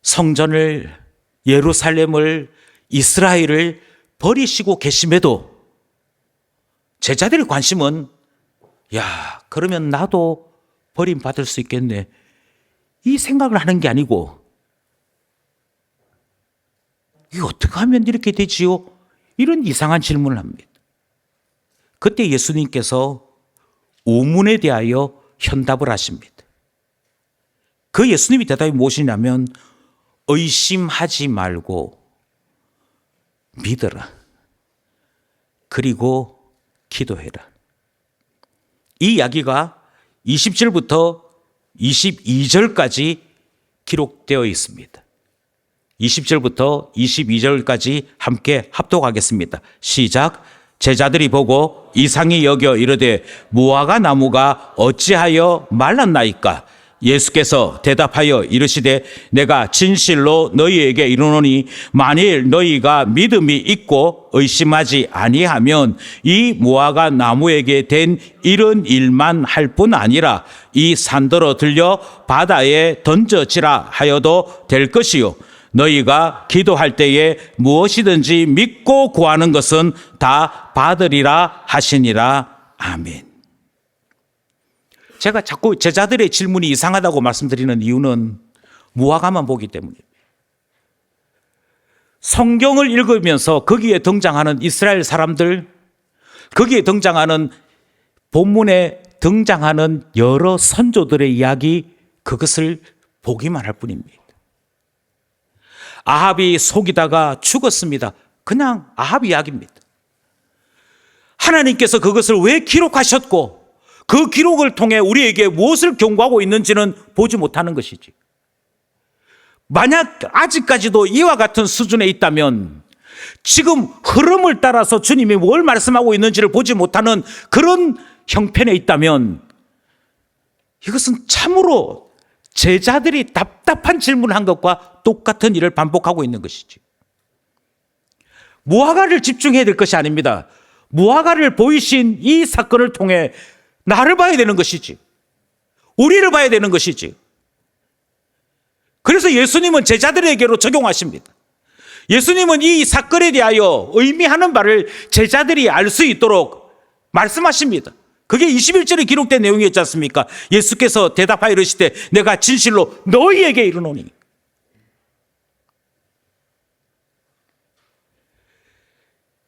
성전을, 예루살렘을, 이스라엘을 버리시고 계심에도 제자들의 관심은, 야, 그러면 나도 버림받을 수 있겠네, 이 생각을 하는 게 아니고, 이게 어떻게 하면 이렇게 되지요? 이런 이상한 질문을 합니다. 그때 예수님께서 우문에 대하여 현답을 하십니다. 그 예수님의 대답이 무엇이냐면, 의심하지 말고 믿어라. 그리고 기도해라. 이 이야기가 20절부터 22절까지 기록되어 있습니다. 20절부터 22절까지 함께 합독하겠습니다. 시작. 제자들이 보고 이상히 여겨 이르되 무화과 나무가 어찌하여 말랐나이까? 예수께서 대답하여 이르시되 내가 진실로 너희에게 이르노니 만일 너희가 믿음이 있고 의심하지 아니하면 이 무화과 나무에게 된 이런 일만 할 뿐 아니라 이 산더러 들려 바다에 던져지라 하여도 될 것이요 너희가 기도할 때에 무엇이든지 믿고 구하는 것은 다 받으리라 하시니라. 아멘. 제가 자꾸 제자들의 질문이 이상하다고 말씀드리는 이유는 무화과만 보기 때문입니다. 성경을 읽으면서 거기에 등장하는 이스라엘 사람들, 거기에 등장하는 본문에 등장하는 여러 선조들의 이야기, 그것을 보기만 할 뿐입니다. 아합이 속이다가 죽었습니다. 그냥 아합 이야기입니다. 하나님께서 그것을 왜 기록하셨고 그 기록을 통해 우리에게 무엇을 경고하고 있는지는 보지 못하는 것이지. 만약 아직까지도 이와 같은 수준에 있다면, 지금 흐름을 따라서 주님이 뭘 말씀하고 있는지를 보지 못하는 그런 형편에 있다면, 이것은 참으로 제자들이 답답한 질문을 한 것과 똑같은 일을 반복하고 있는 것이지. 무화과를 집중해야 될 것이 아닙니다. 무화과를 보이신 이 사건을 통해 나를 봐야 되는 것이지, 우리를 봐야 되는 것이지. 그래서 예수님은 제자들에게로 적용하십니다. 예수님은 이 사건에 대하여 의미하는 바를 제자들이 알 수 있도록 말씀하십니다. 그게 21절에 기록된 내용이었지 않습니까? 예수께서 대답하여 이르시되 내가 진실로 너희에게 이르노니.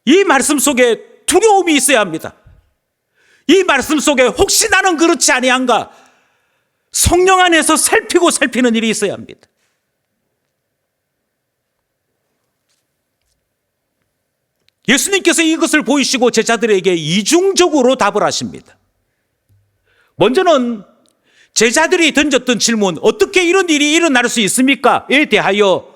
이 말씀 속에 두려움이 있어야 합니다. 이 말씀 속에 혹시 나는 그렇지 아니한가, 성령 안에서 살피는 일이 있어야 합니다. 예수님께서 이것을 보이시고 제자들에게 이중적으로 답을 하십니다. 먼저는 제자들이 던졌던 질문, 어떻게 이런 일이 일어날 수 있습니까?에 대하여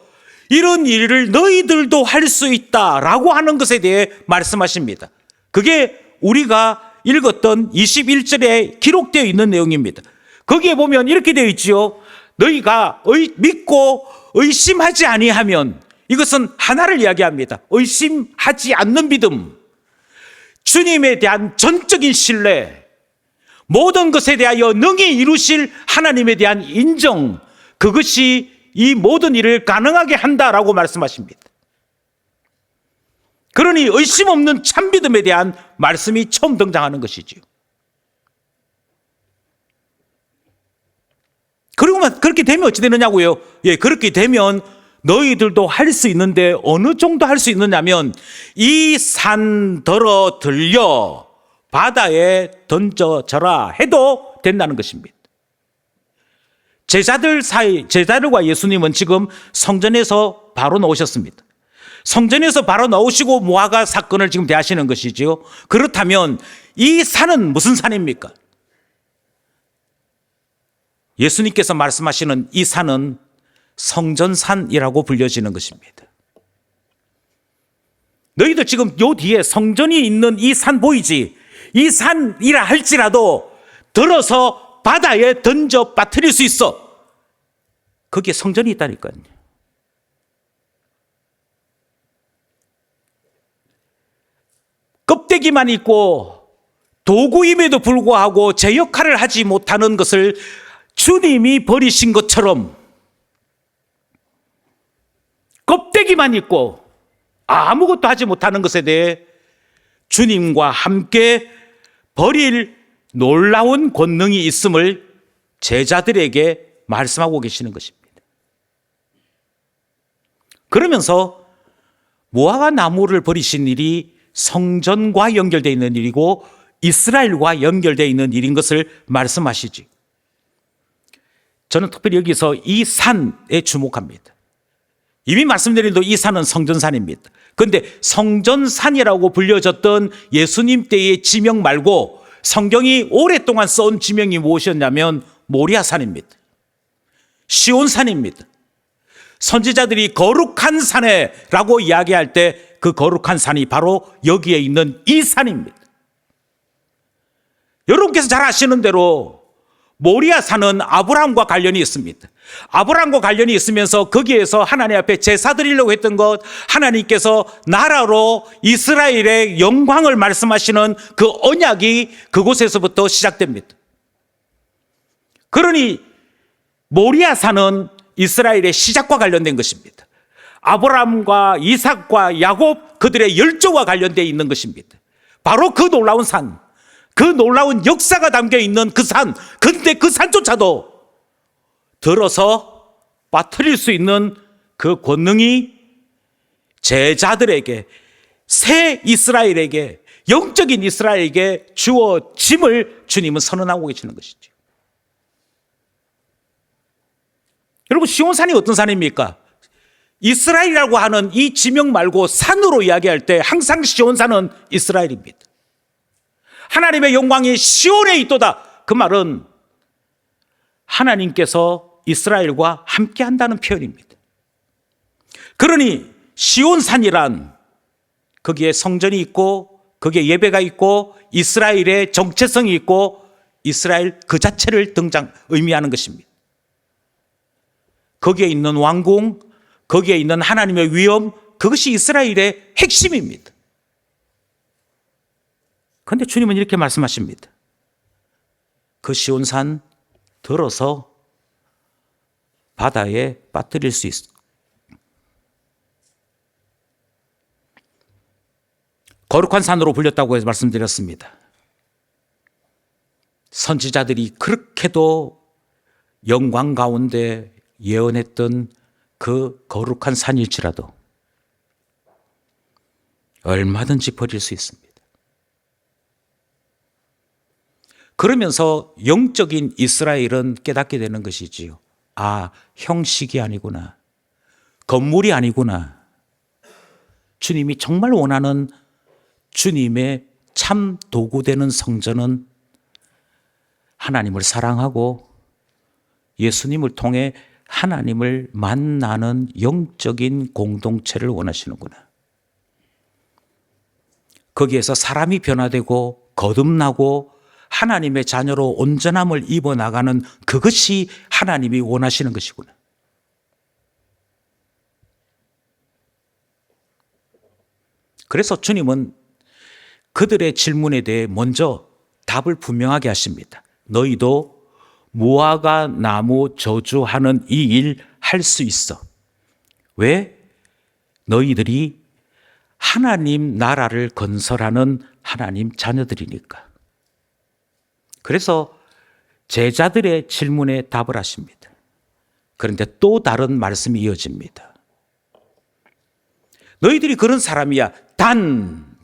이런 일을 너희들도 할 수 있다라고 하는 것에 대해 말씀하십니다. 그게 우리가 읽었던 21절에 기록되어 있는 내용입니다. 거기에 보면 이렇게 되어 있지요. 너희가 믿고 의심하지 아니하면, 이것은 하나를 이야기합니다. 의심하지 않는 믿음, 주님에 대한 전적인 신뢰, 모든 것에 대하여 능히 이루실 하나님에 대한 인정, 그것이 이 모든 일을 가능하게 한다라고 말씀하십니다. 그러니 의심 없는 참 믿음에 대한 말씀이 처음 등장하는 것이지요. 그리고만 그렇게 되면 어찌 되느냐고요? 예, 그렇게 되면 너희들도 할 수 있는데 어느 정도 할 수 있느냐면 이 산더러 들려 바다에 던져져라 해도 된다는 것입니다. 제자들과 예수님은 지금 성전에서 바로 나오셨습니다. 성전에서 바로 나오시고 무화과 사건을 지금 대하시는 것이지요. 그렇다면 이 산은 무슨 산입니까? 예수님께서 말씀하시는 이 산은 성전산이라고 불려지는 것입니다. 너희들 지금 요 뒤에 성전이 있는 이 산 보이지? 이 산이라 할지라도 들어서 바다에 던져 빠뜨릴 수 있어. 거기에 성전이 있다니까요. 껍데기만 있고 도구임에도 불구하고 제 역할을 하지 못하는 것을 주님이 버리신 것처럼 껍데기만 있고 아무것도 하지 못하는 것에 대해 주님과 함께 버릴 놀라운 권능이 있음을 제자들에게 말씀하고 계시는 것입니다. 그러면서 무화과 나무를 버리신 일이 성전과 연결되어 있는 일이고 이스라엘과 연결되어 있는 일인 것을 말씀하시지. 저는 특별히 여기서 이 산에 주목합니다. 이미 말씀드린 대로 이 산은 성전산입니다. 그런데 성전산이라고 불려졌던 예수님 때의 지명 말고 성경이 오랫동안 써온 지명이 무엇이었냐면 모리아산입니다. 시온산입니다. 선지자들이 거룩한 산에라고 이야기할 때 그 거룩한 산이 바로 여기에 있는 이 산입니다. 여러분께서 잘 아시는 대로 모리아산은 아브라함과 관련이 있습니다. 아브라함과 관련이 있으면서 거기에서 하나님 앞에 제사 드리려고 했던 것, 하나님께서 나라로 이스라엘의 영광을 말씀하시는 그 언약이 그곳에서부터 시작됩니다. 그러니 모리아산은 이스라엘의 시작과 관련된 것입니다. 아브라함과 이삭과 야곱 그들의 열조와 관련되어 있는 것입니다. 바로 그 놀라운 산, 그 놀라운 역사가 담겨 있는 그 산, 근데 그 산조차도 들어서 빠뜨릴 수 있는 그 권능이 제자들에게, 새 이스라엘에게, 영적인 이스라엘에게 주어짐을 주님은 선언하고 계시는 것이죠. 여러분, 시온산이 어떤 산입니까? 이스라엘이라고 하는 이 지명 말고 산으로 이야기할 때 항상 시온산은 이스라엘입니다. 하나님의 영광이 시온에 있도다. 그 말은 하나님께서 이스라엘과 함께 한다는 표현입니다. 그러니 시온산이란 거기에 성전이 있고 거기에 예배가 있고 이스라엘의 정체성이 있고 이스라엘 그 자체를 의미하는 것입니다. 거기에 있는 왕궁, 거기에 있는 하나님의 위엄, 그것이 이스라엘의 핵심입니다. 그런데 주님은 이렇게 말씀하십니다. 그 시온산 들어서 바다에 빠뜨릴 수 있어. 거룩한 산으로 불렸다고 해서 말씀드렸습니다. 선지자들이 그렇게도 영광 가운데 예언했던 그 거룩한 산일지라도 얼마든지 버릴 수 있습니다. 그러면서 영적인 이스라엘은 깨닫게 되는 것이지요. 아, 형식이 아니구나. 건물이 아니구나. 주님이 정말 원하는 주님의 참 도구되는 성전은 하나님을 사랑하고 예수님을 통해 하나님을 만나는 영적인 공동체를 원하시는구나. 거기에서 사람이 변화되고 거듭나고 하나님의 자녀로 온전함을 입어나가는 그것이 하나님이 원하시는 것이구나. 그래서 주님은 그들의 질문에 대해 먼저 답을 분명하게 하십니다. 너희도 무화과 나무 저주하는 이 일 할 수 있어. 왜? 너희들이 하나님 나라를 건설하는 하나님 자녀들이니까. 그래서 제자들의 질문에 답을 하십니다. 그런데 또 다른 말씀이 이어집니다. 너희들이 그런 사람이야. 단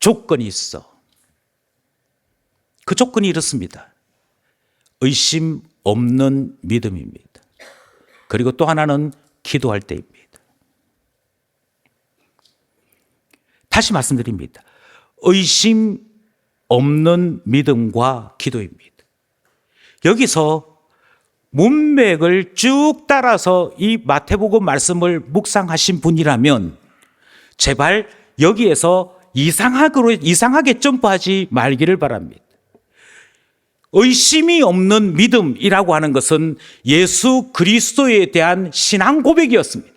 조건이 있어. 그 조건이 이렇습니다. 의심 없는 믿음입니다. 그리고 또 하나는 기도할 때입니다. 다시 말씀드립니다. 의심 없는 믿음과 기도입니다. 여기서 문맥을 쭉 따라서 이 마태복음 말씀을 묵상하신 분이라면 제발 여기에서 이상하게 점프하지 말기를 바랍니다. 의심이 없는 믿음이라고 하는 것은 예수 그리스도에 대한 신앙 고백이었습니다.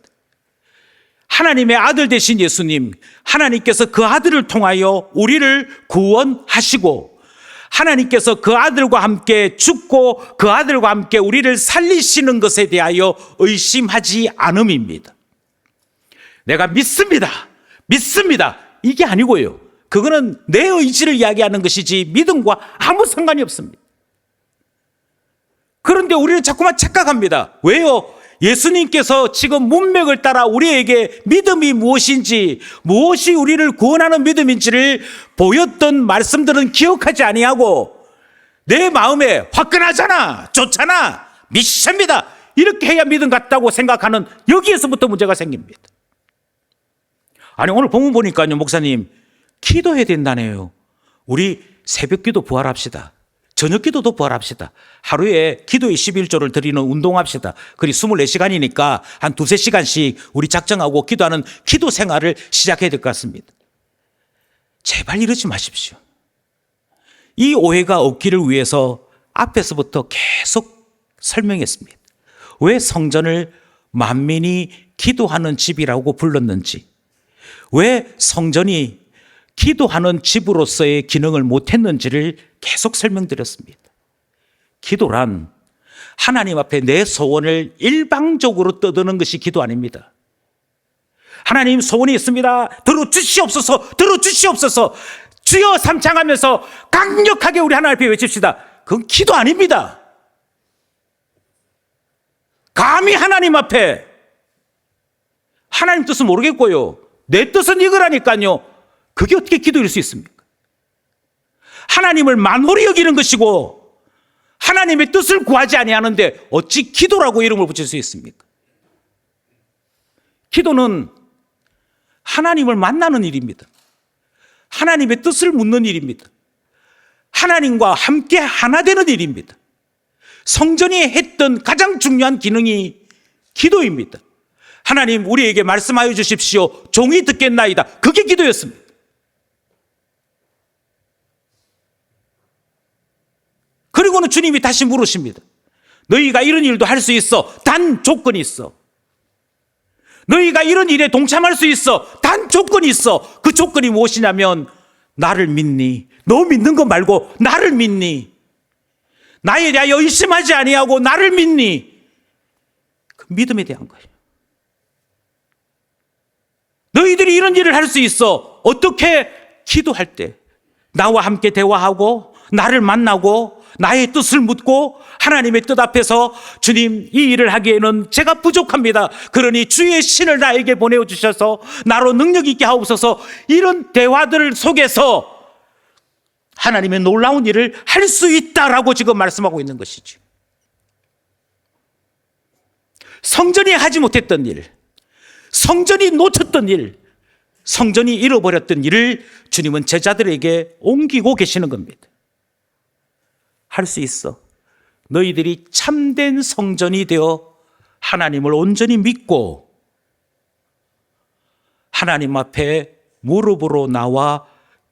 하나님의 아들 되신 예수님, 하나님께서 그 아들을 통하여 우리를 구원하시고 하나님께서 그 아들과 함께 죽고 그 아들과 함께 우리를 살리시는 것에 대하여 의심하지 않음입니다. 내가 믿습니다. 이게 아니고요. 그거는 내 의지를 이야기하는 것이지 믿음과 아무 상관이 없습니다. 그런데 우리는 자꾸만 착각합니다. 왜요? 예수님께서 지금 문맥을 따라 우리에게 믿음이 무엇인지, 무엇이 우리를 구원하는 믿음인지를 보였던 말씀들은 기억하지 아니하고 내 마음에 화끈하잖아, 좋잖아, 믿습니다, 이렇게 해야 믿음 같다고 생각하는 여기에서부터 문제가 생깁니다. 아니 오늘 본문 보니까요, 목사님 기도해야 된다네요. 우리 새벽기도 부활합시다. 저녁기도도 부활합시다. 하루에 기도의 11조를 드리는 운동합시다. 그리고 24시간이니까 한 2-3시간씩 우리 작정하고 기도하는 기도 생활을 시작해야 될 것 같습니다. 제발 이러지 마십시오. 이 오해가 없기를 위해서 앞에서부터 계속 설명했습니다. 왜 성전을 만민이 기도하는 집이라고 불렀는지, 왜 성전이 기도하는 집으로서의 기능을 못했는지를 계속 설명드렸습니다. 기도란 하나님 앞에 내 소원을 일방적으로 떠드는 것이 기도 아닙니다. 하나님 소원이 있습니다. 들어주시옵소서, 들어주시옵소서. 주여 삼창하면서 강력하게 우리 하나님 앞에 외칩시다. 그건 기도 아닙니다. 감히 하나님 앞에 하나님 뜻은 모르겠고요, 내 뜻은 이거라니까요, 그게 어떻게 기도일 수 있습니까? 하나님을 만홀히 여기는 것이고 하나님의 뜻을 구하지 아니하는데 어찌 기도라고 이름을 붙일 수 있습니까? 기도는 하나님을 만나는 일입니다. 하나님의 뜻을 묻는 일입니다. 하나님과 함께 하나 되는 일입니다. 성전이 했던 가장 중요한 기능이 기도입니다. 하나님 우리에게 말씀하여 주십시오, 종이 듣겠나이다. 그게 기도였습니다. 그리고는 주님이 다시 물으십니다. 너희가 이런 일도 할 수 있어. 단 조건이 있어. 너희가 이런 일에 동참할 수 있어. 단 조건이 있어. 그 조건이 무엇이냐면 나를 믿니? 너 믿는 거 말고 나를 믿니? 나에 대하여 의심하지 아니하고 나를 믿니? 그 믿음에 대한 거예요. 너희들이 이런 일을 할 수 있어. 어떻게? 기도할 때 나와 함께 대화하고 나를 만나고 나의 뜻을 묻고 하나님의 뜻 앞에서 주님, 이 일을 하기에는 제가 부족합니다. 그러니 주의 신을 나에게 보내주셔서 나로 능력 있게 하옵소서. 이런 대화들 속에서 하나님의 놀라운 일을 할 수 있다라고 지금 말씀하고 있는 것이죠. 성전이 하지 못했던 일, 성전이 놓쳤던 일, 성전이 잃어버렸던 일을 주님은 제자들에게 옮기고 계시는 겁니다. 할 수 있어. 너희들이 참된 성전이 되어 하나님을 온전히 믿고 하나님 앞에 무릎으로 나와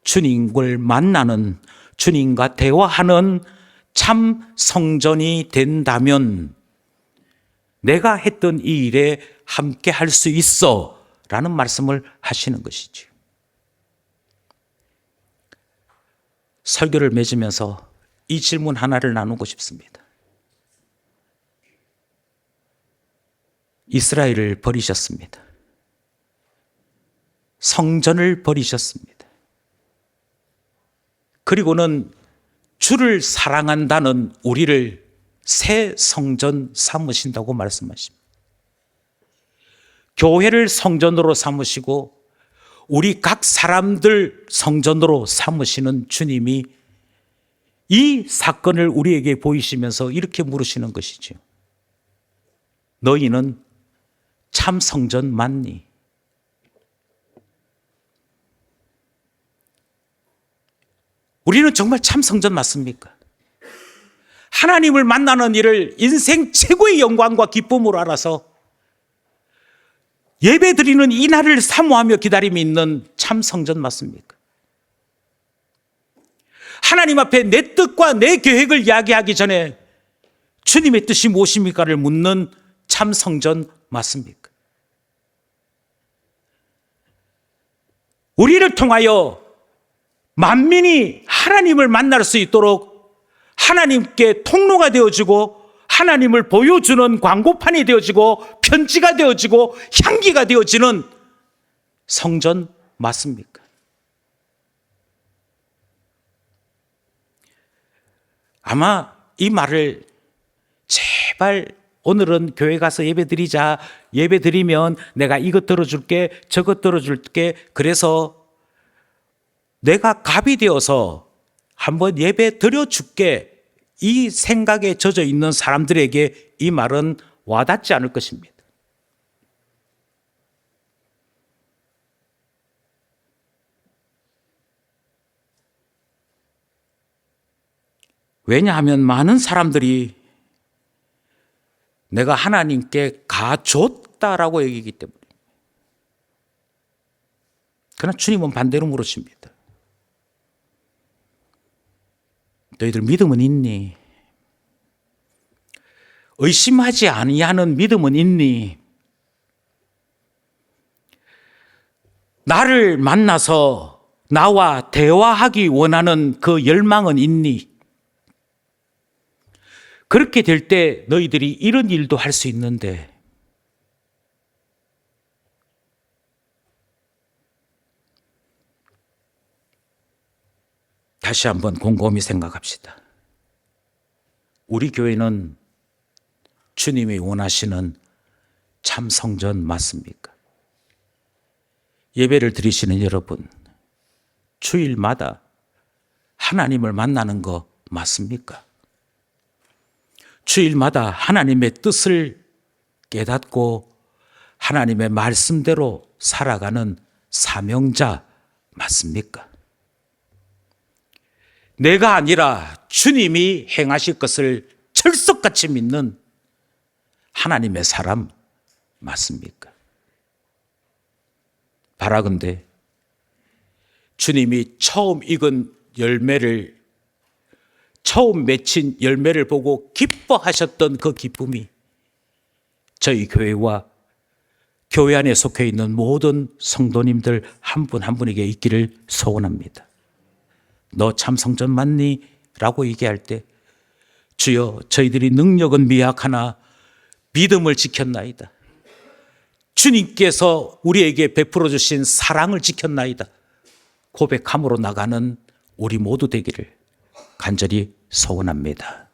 주님을 만나는, 주님과 대화하는 참 성전이 된다면 내가 했던 이 일에 함께 할 수 있어 라는 말씀을 하시는 것이죠. 설교를 맺으면서 이 질문 하나를 나누고 싶습니다. 이스라엘을 버리셨습니다. 성전을 버리셨습니다. 그리고는 주를 사랑한다는 우리를 새 성전 삼으신다고 말씀하십니다. 교회를 성전으로 삼으시고 우리 각 사람들 성전으로 삼으시는 주님이 이 사건을 우리에게 보이시면서 이렇게 물으시는 것이죠. 너희는 참 성전 맞니? 우리는 정말 참 성전 맞습니까? 하나님을 만나는 일을 인생 최고의 영광과 기쁨으로 알아서 예배 드리는 이 날을 사모하며 기다림이 있는 참 성전 맞습니까? 하나님 앞에 내 뜻과 내 계획을 이야기하기 전에 주님의 뜻이 무엇입니까를 묻는 참 성전 맞습니까? 우리를 통하여 만민이 하나님을 만날 수 있도록 하나님께 통로가 되어지고 하나님을 보여주는 광고판이 되어지고 편지가 되어지고 향기가 되어지는 성전 맞습니까? 아마 이 말을 제발 오늘은 교회 가서 예배 드리자, 예배 드리면 내가 이것 들어줄게, 저것 들어줄게, 그래서 내가 갑이 되어서 한번 예배 드려줄게, 이 생각에 젖어 있는 사람들에게 이 말은 와닿지 않을 것입니다. 왜냐하면 많은 사람들이 내가 하나님께 가줬다라고 얘기하기 때문에. 그러나 주님은 반대로 물으십니다. 너희들 믿음은 있니? 의심하지 아니하는 믿음은 있니? 나를 만나서 나와 대화하기 원하는 그 열망은 있니? 그렇게 될 때 너희들이 이런 일도 할 수 있는데 다시 한번 곰곰이 생각합시다. 우리 교회는 주님이 원하시는 참 성전 맞습니까? 예배를 드리시는 여러분, 주일마다 하나님을 만나는 거 맞습니까? 주일마다 하나님의 뜻을 깨닫고 하나님의 말씀대로 살아가는 사명자 맞습니까? 내가 아니라 주님이 행하실 것을 철석같이 믿는 하나님의 사람 맞습니까? 바라건대 주님이 처음 익은 열매를, 처음 맺힌 열매를 보고 기뻐하셨던 그 기쁨이 저희 교회와 교회 안에 속해 있는 모든 성도님들 한 분 한 분에게 있기를 소원합니다. 너 참 성전 맞니? 라고 얘기할 때 주여 저희들이 능력은 미약하나 믿음을 지켰나이다. 주님께서 우리에게 베풀어 주신 사랑을 지켰나이다. 고백함으로 나가는 우리 모두 되기를 간절히 소원합니다.